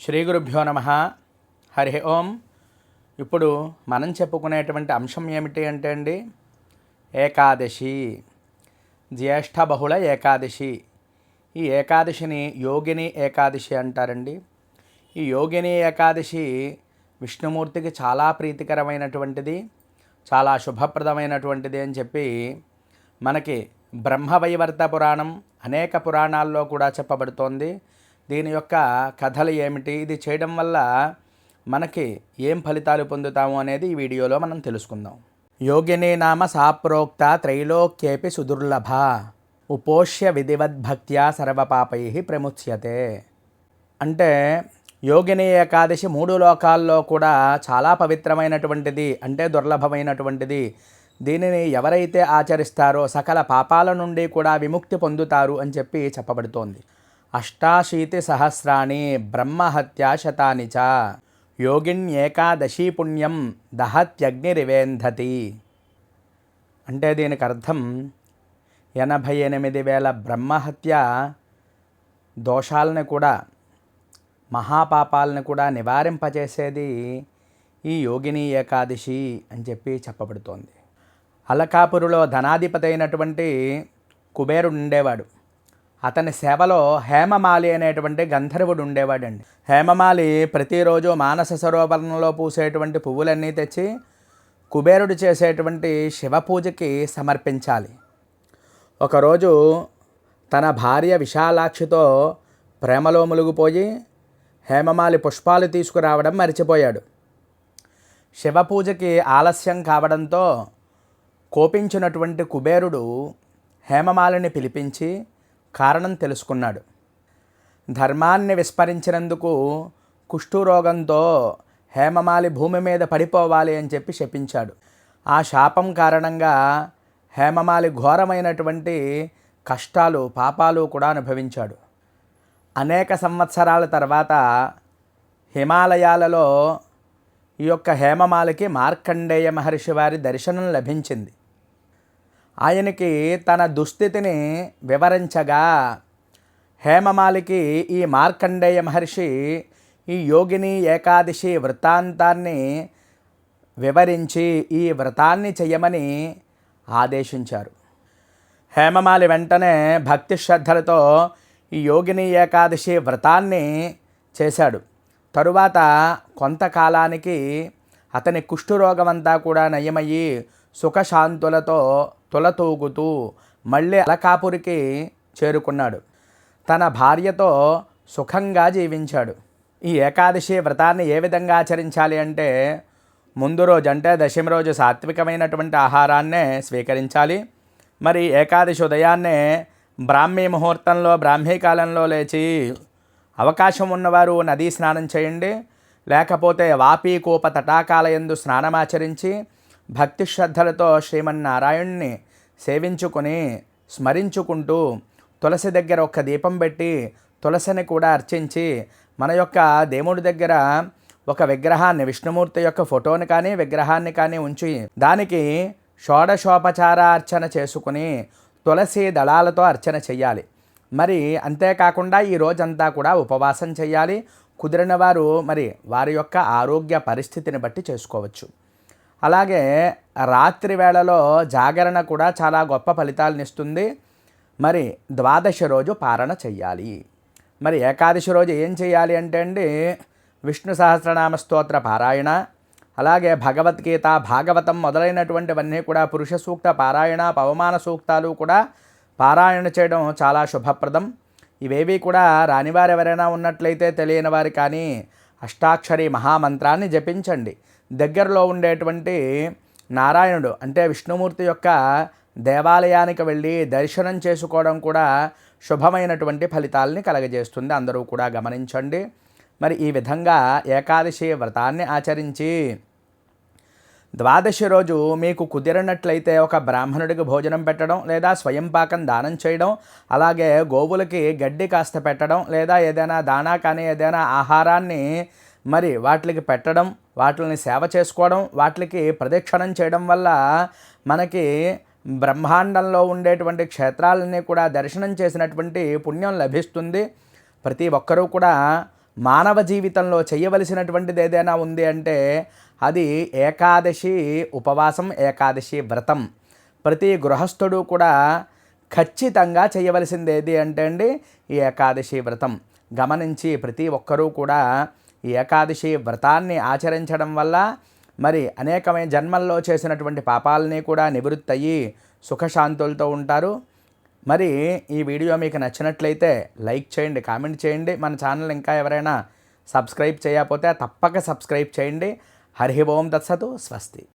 శ్రీ గురుభ్యో నమ. హరి ఓం. ఇప్పుడు మనం చెప్పుకునేటువంటి అంశం ఏమిటి అంటే అండి, ఏకాదశి, జ్యేష్ఠ బహుళ ఏకాదశి. ఈ ఏకాదశిని యోగిని ఏకాదశి అంటారండి. ఈ యోగిని ఏకాదశి విష్ణుమూర్తికి చాలా ప్రీతికరమైనటువంటిది, చాలా శుభప్రదమైనటువంటిది అని చెప్పి మనకి బ్రహ్మవైవర్త పురాణం అనేక పురాణాల్లో కూడా చెప్పబడుతోంది. దీని యొక్క కథలు ఏమిటి, ఇది చేయడం వల్ల మనకి ఏం ఫలితాలు పొందుతాము అనేది ఈ వీడియోలో మనం తెలుసుకుందాం. యోగిని నామ సాప్రోక్త త్రైలోక్యేపి సుదుర్లభ, ఉపోష్య విధివద్భక్త్యా సర్వపాపై ప్రముచ్యతే. అంటే యోగిని ఏకాదశి 3 లోకాల్లో కూడా చాలా పవిత్రమైనటువంటిది, అంటే దుర్లభమైనటువంటిది. దీనిని ఎవరైతే ఆచరిస్తారో సకల పాపాల నుండి కూడా విముక్తి పొందుతారు అని చెప్పి చెప్పబడుతోంది. 88 సహస్రాణి బ్రహ్మహత్యా శతాని చ యోగిన్యేకాదశీ పుణ్యం దహత్యగ్నిరివేంధతి. అంటే దీనికి అర్థం 88,000 బ్రహ్మహత్య దోషాలను కూడా, మహాపాపాలను కూడా నివారింపచేసేది ఈ యోగిని ఏకాదశి అని చెప్పి చెప్పబడుతోంది. అలకాపురిలో ధనాధిపతి అయినటువంటి కుబేరుడు ఉండేవాడు. అతని సేవలో హేమమాలి అనేటువంటి గంధర్వుడు ఉండేవాడండి. హేమమాలి ప్రతిరోజు మానస సరోవరంలో పూసేటువంటి పువ్వులన్నీ తెచ్చి కుబేరుడు చేసేటువంటి శివ పూజకి సమర్పించాలి. ఒకరోజు తన భార్య విశాలాక్షితో ప్రేమలో మునిగిపోయి హేమమాలి పుష్పాలు తీసుకురావడం మర్చిపోయాడు. శివ పూజకి ఆలస్యం కావడంతో కోపించినటువంటి కుబేరుడు హేమమాలిని పిలిపించి కారణం తెలుసుకున్నాడు. ధర్మాన్ని విస్మరించినందుకు కుష్ఠురోగంతో హేమమాలి భూమి మీద పడిపోవాలి అని చెప్పి శపించాడు. ఆ శాపం కారణంగా హేమమాలి ఘోరమైనటువంటి కష్టాలు, పాపాలు కూడా అనుభవించాడు. అనేక సంవత్సరాల తర్వాత హిమాలయాలలో ఈ యొక్క హేమమాలికి మార్కండేయ మహర్షి వారి దర్శనం లభించింది. ఆయనకి తన దుస్థితిని వివరించగా హేమమాలికి ఈ మార్కండేయ మహర్షి ఈ యోగిని ఏకాదశి వృత్తాంతాన్ని వివరించి ఈ వ్రతాన్ని చెయ్యమని ఆదేశించారు. హేమమాలి వెంటనే భక్తి శ్రద్ధలతో ఈ యోగిని ఏకాదశి వ్రతాన్ని చేశాడు. తరువాత కొంతకాలానికి అతని కుష్ఠురోగమంతా కూడా నయమయ్యి సుఖశాంతులతో తులతూగుతూ మళ్ళీ అలకాపురికి చేరుకున్నాడు. తన భార్యతో సుఖంగా జీవించాడు. ఈ ఏకాదశి వ్రతాన్ని ఏ విధంగా ఆచరించాలి అంటే, ముందు రోజు అంటే దశమి రోజు సాత్వికమైనటువంటి ఆహారాన్నే స్వీకరించాలి. మరి ఏకాదశి ఉదయాన్నే బ్రాహ్మీ ముహూర్తంలో, బ్రాహ్మీ కాలంలో లేచి అవకాశం ఉన్నవారు నదీ స్నానం చేయండి. లేకపోతే వాపీ కూప తటాకాల యందు స్నానమాచరించి భక్తి శ్రద్ధలతో శ్రీమన్నారాయణ్ణి సేవించుకొని స్మరించుకుంటూ తులసి దగ్గర ఒక దీపం పెట్టి తులసిని కూడా అర్చించి మన యొక్క దేవుడి దగ్గర ఒక విగ్రహాన్ని, విష్ణుమూర్తి యొక్క ఫోటోని కానీ విగ్రహాన్ని కానీ ఉంచి దానికి షోడశోపచార అర్చన చేసుకుని తులసి దళాలతో అర్చన చెయ్యాలి. మరి అంతేకాకుండా ఈ రోజంతా కూడా ఉపవాసం చేయాలి. కుదిరిన వారు మరి వారి యొక్క ఆరోగ్య పరిస్థితిని బట్టి చేసుకోవచ్చు. అలాగే రాత్రి వేళలో జాగరణ కూడా చాలా గొప్ప ఫలితాలను ఇస్తుంది. మరి ద్వాదశి రోజు పారణ చెయ్యాలి. మరి ఏకాదశి రోజు ఏం చేయాలి అంటే అండి, విష్ణు సహస్రనామ స్తోత్ర పారాయణ, అలాగే భగవద్గీత, భాగవతం మొదలైనటువంటివన్నీ కూడా, పురుష సూక్త పారాయణ, పవమాన సూక్తాలు కూడా పారాయణ చేయడం చాలా శుభప్రదం. ఇవేవి కూడా రానివారు ఎవరైనా ఉన్నట్లయితే, తెలియని వారు కానీ అష్టాక్షరి మహామంత్రాన్ని జపించండి. దగ్గరలో ఉండేటువంటి నారాయణుడు అంటే విష్ణుమూర్తి యొక్క దేవాలయానికి వెళ్ళి దర్శనం చేసుకోవడం కూడా శుభమైనటువంటి ఫలితాలని కలగజేస్తుంది. అందరూ కూడా గమనించండి. మరి ఈ విధంగా ఏకాదశి వ్రతాన్ని ఆచరించి ద్వాదశి రోజు మీకు కుదిరినట్లయితే ఒక బ్రాహ్మణుడికి భోజనం పెట్టడం, లేదా స్వయం పాకం దానం చేయడం, అలాగే గోవులకి గడ్డి కాస్త పెట్టడం, లేదా ఏదైనా దానా కానీ ఏదైనా ఆహారాన్ని మరి వాటికి పెట్టడం, వాటిని సేవ చేసుకోవడం, వాటికి ప్రదక్షిణం చేయడం వల్ల మనకి బ్రహ్మాండంలో ఉండేటువంటి క్షేత్రాలన్నీ కూడా దర్శనం చేసినటువంటి పుణ్యం లభిస్తుంది. ప్రతి ఒక్కరూ కూడా మానవ జీవితంలో చేయవలసినటువంటిది ఏదైనా ఉంది అంటే అది ఏకాదశి ఉపవాసం, ఏకాదశి వ్రతం. ప్రతి గృహస్థుడు కూడా ఖచ్చితంగా చేయవలసింది ఏది అంటే అండి ఈ ఏకాదశి వ్రతం. గమనించి ప్రతి ఒక్కరూ కూడా ఈ ఏకాదశి వ్రతాన్ని ఆచరించడం వల్ల మరి అనేకమైన జన్మల్లో చేసినటువంటి పాపాలని కూడా నివృత్తి అయ్యి సుఖశాంతులతో ఉంటారు. మరి ఈ వీడియో మీకు నచ్చినట్లయితే లైక్ చేయండి, కామెంట్ చేయండి. మన ఛానల్ ఇంకా ఎవరైనా సబ్స్క్రైబ్ చేయకపోతే తప్పక సబ్స్క్రైబ్ చేయండి. హరి ఓం తత్సతు. స్వస్తి.